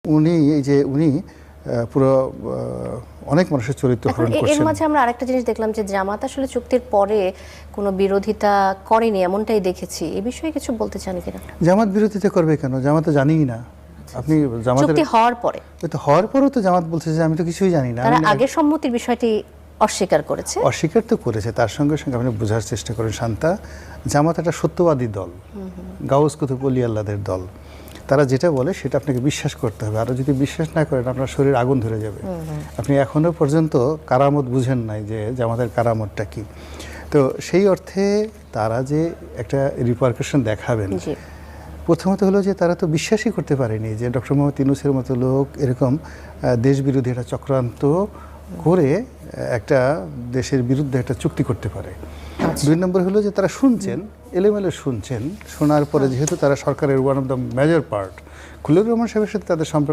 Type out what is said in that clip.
উনি পুরো অনেক মানুষের চরিত্র হরণ করছেন। এর মাঝে আমরা আরেকটা জিনিস দেখলাম যে জামাত আসলে চুক্তির পরে কোনো বিরোধিতা করেনি, এমনটাই দেখেছি। এই বিষয়ে কিছু বলতে চান কিনা? জামাত বিরোধিতা করবে কেন? জামাত তো জানিই না। আপনি জামাতের চুক্তি হওয়ার পরে, তো হওয়ার পরেও তো জামাত বলছে যে আমি তো কিছুই জানি না। তারা আগের সম্মতির বিষয়টি অস্বীকার করেছে। অস্বীকার তো করেছে, তার সঙ্গে সঙ্গে আপনি বোঝার চেষ্টা করেন শান্তা, জামাত একটা সত্যবাদী দল, গাউস কুতুব ওলি আল্লাহদের দল। তারা যেটা বলে সেটা আপনাকে বিশ্বাস করতে হবে। আর যদি বিশ্বাস না করেন আপনার শরীর আগুন ধরে যাবে। আপনি এখনো পর্যন্ত কারামত বুঝেন নাই যে জামাতের কারামতটা কি। তো সেই অর্থে তারা যে একটা রিপারকাশন দেখাবেন, প্রথমত হলো যে তারা তো বিশ্বাসই করতে পারেনি যে ডক্টর মোহাম্মদ ইউনূসের মতো লোক এরকম দেশবিরোধী একটা চক্রান্ত করে একটা দেশের বিরুদ্ধে একটা চুক্তি করতে পারে। দুই নম্বর হলো যে তারা শুনছেন, এলোমেলো শুনছেন, শোনার পরে যেহেতু তারা সরকারের one of the major part, Khalilur Rahman সাহেবের সাথে তাদের সম্পর্ক